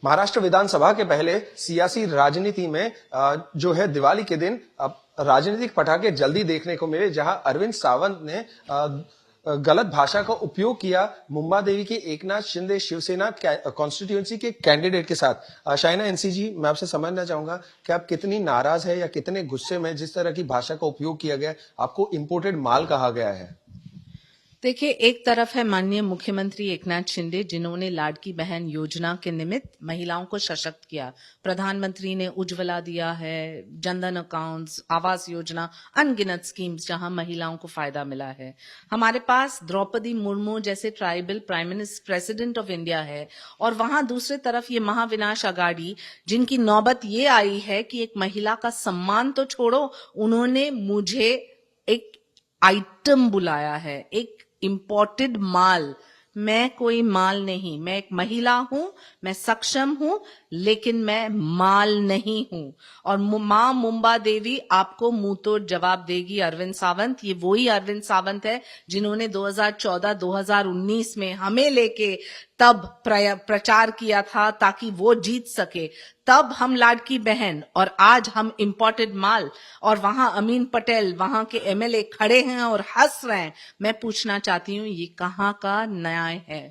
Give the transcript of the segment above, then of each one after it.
महाराष्ट्र विधानसभा के पहले सियासी राजनीति में जो है दिवाली के दिन राजनीतिक पटाखे जल्दी देखने को मिले, जहां अरविंद सावंत ने गलत भाषा का उपयोग किया मुंबा देवी के एकनाथ शिंदे शिवसेना कॉन्स्टिट्यूएंसी के कैंडिडेट के साथ। शाइना एनसी जी, मैं आपसे समझना चाहूंगा कि आप कितनी नाराज है या कितने गुस्से में जिस तरह की भाषा का उपयोग किया गया, आपको इंपोर्टेड माल कहा गया है? देखिए, एक तरफ है माननीय मुख्यमंत्री एकनाथ शिंदे, जिन्होंने लाडकी बहन योजना के निमित्त महिलाओं को सशक्त किया। प्रधानमंत्री ने उज्ज्वला दिया है, जनधन अकाउंट्स, आवास योजना, अनगिनत स्कीम्स जहां महिलाओं को फायदा मिला है। हमारे पास द्रौपदी मुर्मू जैसे tribal prime minister president of India है, और वहां दूसरी तरफ ये महाविनाश अघाड़ी, जिनकी नौबत ये आई है कि एक महिला का सम्मान तो छोड़ो, उन्होंने मुझे एक आइटम बुलाया है, एक इंपोर्टेड माल। मैं कोई माल नहीं, मैं एक महिला हूं, मैं सक्षम हूं, लेकिन मैं माल नहीं हूं। और मां मुंबा देवी आपको मुंह तोड़ जवाब देगी। अरविंद सावंत, ये वही अरविंद सावंत है जिन्होंने 2014-2019 में हमें लेके तब प्रचार किया था ताकि वो जीत सके। तब हम लाडकी बहन और आज हम इंपोर्टेड माल, और वहां अमीन पटेल वहां के एमएलए खड़े हैं और हंस रहे हैं। मैं पूछना चाहती हूं, ये कहां का न्याय है?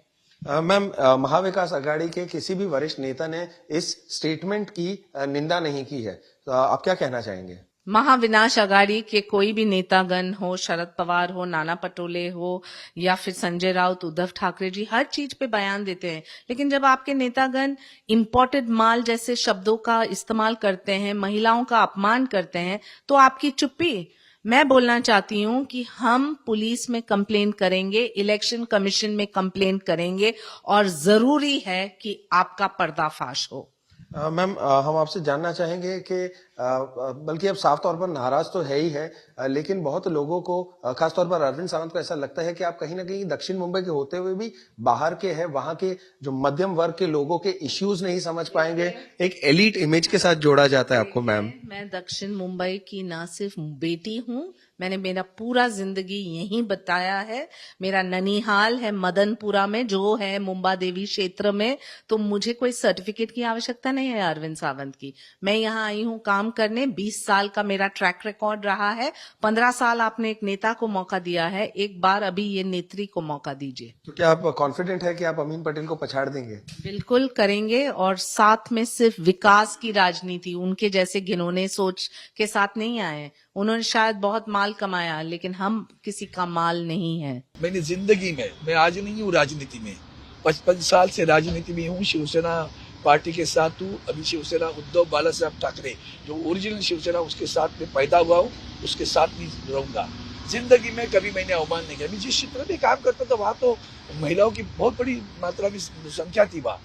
मैम, महाविकास अघाड़ी के किसी भी वरिष्ठ नेता ने इस स्टेटमेंट की निंदा नहीं की है, तो आप क्या कहना चाहेंगे? महाविनाश अघाड़ी के कोई भी नेतागण हो, शरद पवार हो, नाना पटोले हो, या फिर संजय राउत, उद्धव ठाकरे जी, हर चीज पे बयान देते हैं। लेकिन जब आपके नेतागण इंपोर्टेड माल जैसे शब्दों का इस्तेमाल करते हैं, महिलाओं का अपमान करते हैं, तो आपकी चुप्पी। मैं बोलना चाहती हूं कि हम पुलिस में कंप्लेन करेंगे, इलेक्शन कमीशन में कंप्लेन करेंगे, और जरूरी है कि आपका पर्दाफाश हो। मैम, हम आपसे जानना चाहेंगे कि बल्कि अब साफ तौर पर नाराज तो है ही है, लेकिन बहुत लोगों को, खासतौर पर अरविंद सावंत को, ऐसा लगता है कि आप कहीं ना कहीं दक्षिण मुंबई के होते हुए भी बाहर के हैं, वहां के जो मध्यम वर्ग के लोगों के इश्यूज नहीं समझ पाएंगे। एक एलीट इमेज के साथ जोड़ा जाता है आपको। मैम, मैं दक्षिण मुंबई की ना सिर्फ बेटी हूं, मैंने मेरा पूरा जिंदगी यहीं बताया है। मेरा ननिहाल है मदनपुरा में, जो है मुंबा देवी क्षेत्र में, तो मुझे कोई सर्टिफिकेट की आवश्यकता नहीं है अरविंद सावंत की। मैं यहाँ आई हूँ काम करने। 20 साल का मेरा ट्रैक रिकॉर्ड रहा है। 15 साल आपने एक नेता को मौका दिया है, एक बार अभी ये नेत्री को मौका दीजिए। तो क्या आप कॉन्फिडेंट है कि आप अमीन पटेल को पछाड़ देंगे? बिल्कुल करेंगे, और साथ में सिर्फ विकास की राजनीति, उनके जैसे घिनौने सोच के साथ नहीं आए। उन्होंने शायद बहुत माल कमाया, लेकिन हम किसी का माल नहीं है। मैंने जिंदगी में, मैं आज नहीं हूँ राजनीति में, 55 साल से राजनीति में हूँ। शिवसेना पार्टी के साथ हूँ। अभी शिवसेना उद्धव बाला साहब ठाकरे जो ओरिजिनल शिवसेना, उसके साथ में पैदा हुआ हूँ, उसके साथ भी रहूंगा। जिंदगी में कभी मैंने अवमान नहीं किया। मैं जिस क्षेत्र में काम करता था वहां तो महिलाओं की बहुत बड़ी मात्रा में संख्या थी, वहां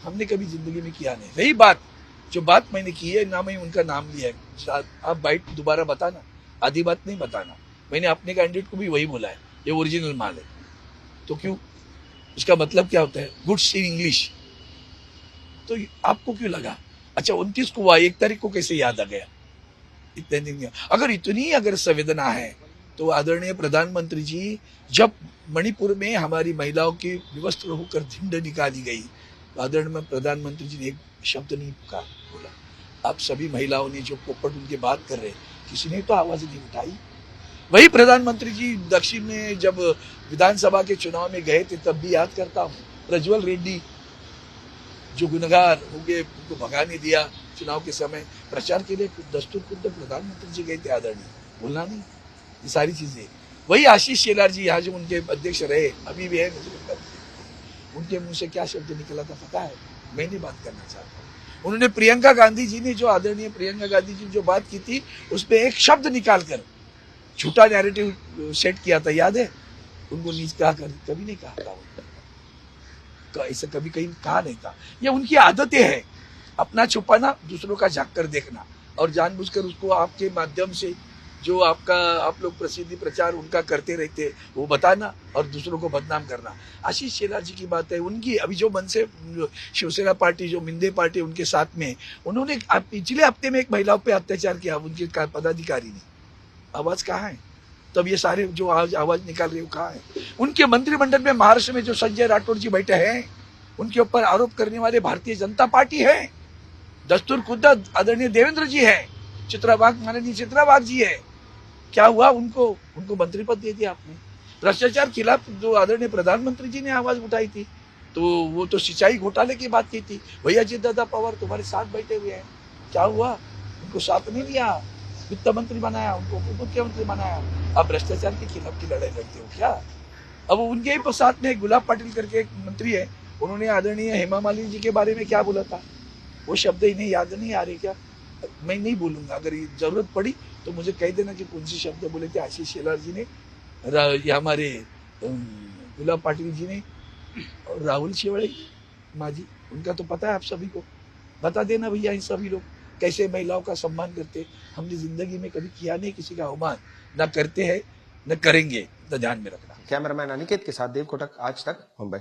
हमने कभी जिंदगी में किया नहीं। रही बात, जो बात मैंने की है ना, मैं उनका नाम लिया है, आप बाइट दोबारा बताना, आधी बात नहीं बताना। मैंने अपने कैंडिडेट को भी वही बोला है, ये ओरिजिनल माल है। तो क्यों, उसका मतलब क्या होता है? Goods in English. तो आपको क्यों लगा? अच्छा, 29 को हुआ, 1 तारीख को कैसे याद आ गया? इतने दिन, अगर संवेदना है तो आदरणीय प्रधानमंत्री जी, जब मणिपुर में हमारी महिलाओं की विवस्त्र होकर झंड निकाली गई, तो आदरणीय प्रधानमंत्री जी ने एक शब्द नहीं बोला। आप सभी महिलाओं ने जो पोपट उनके बात कर रहे, किसी ने तो आवाज नहीं उठाई। वही प्रधानमंत्री जी दक्षिण में जब विधानसभा के चुनाव में गए थे, तब भी याद करता हूँ, प्रज्वल रेड्डी जो गुनहगार हो गए, उनको भगाने दिया चुनाव के समय, प्रचार के लिए दस्तूर खुद प्रधानमंत्री जी गए थे। आदरणीय, बोलना नहीं, ये सारी चीजें। वही आशीष शेलार जी यहाँ जो उनके अध्यक्ष रहे, अभी भी है, उनके मुंह से क्या शब्द निकला था पता है? मैं नहीं बात करना चाहता। उन्होंने प्रियंका गांधी जी ने, जो आदरणीय प्रियंका गांधी जी जो बात की थी, उसमें एक शब्द निकाल कर झूठा नैरेटिव सेट किया था, याद है? उनको नीच कहा कर, कभी नहीं कहा था, ऐसा कभी कहीं कहा नहीं था। ये उनकी आदतें हैं, अपना छुपाना, दूसरों का झाँक कर देखना, और जानबूझकर उसको आपके माध्यम से जो आप लोग प्रसिद्धि प्रचार उनका करते रहते, वो बताना और दूसरों को बदनाम करना। आशीष शेलार जी की बात है, उनकी अभी जो मन से शिवसेना पार्टी, जो मिंदे पार्टी उनके साथ में, उन्होंने पिछले हफ्ते में एक महिलाओं पे अत्याचार किया, उनके पदाधिकारी ने। आवाज कहाँ है? तब ये सारे जो आवाज निकाल रहे हो कहाँ है? उनके मंत्रिमंडल में महाराष्ट्र में जो संजय राठौड़ जी बैठे हैं, उनके ऊपर आरोप करने वाले भारतीय जनता पार्टी है। दस्तूर खुद आदरणीय देवेंद्र जी है, माननीय चित्राबाग जी है। क्या हुआ? उनको मंत्री पद दे दिया आपने। भ्रष्टाचार खिलाफ जो आदरणीय प्रधानमंत्री जी ने आवाज उठाई थी, तो वो तो सिंचाई घोटाले की बात की थी। भैया अजीत दादा पवार तुम्हारे साथ बैठे हुए हैं, क्या हुआ? उनको साथ नहीं लिया, वित्त मंत्री बनाया, उनको उप मुख्यमंत्री बनाया। अब भ्रष्टाचार के खिलाफ की लड़ाई लड़ते हो क्या? अब उनके ही साथ में गुलाब पाटिल करके एक मंत्री है, उन्होंने आदरणीय हेमा मालिनी जी के बारे में क्या बोला था, वो शब्द इन्हें याद नहीं आ रहे क्या? मैं नहीं बोलूंगा, अगर जरूरत पड़ी तो मुझे कह देना कि कौन सी शब्द बोले थे आशीष शेलार जी ने, या हमारे गुलाब पाटिल जी ने, और राहुल शेवाड़े माजी, उनका तो पता है आप सभी को। बता देना भैया इन सभी लोग कैसे महिलाओं का सम्मान करते। हमने जिंदगी में कभी किया नहीं किसी का अवमान, न करते हैं न करेंगे, तो ध्यान में रखना। कैमरामैन अनिकेत के साथ देव कोटक, आज तक, मुंबई।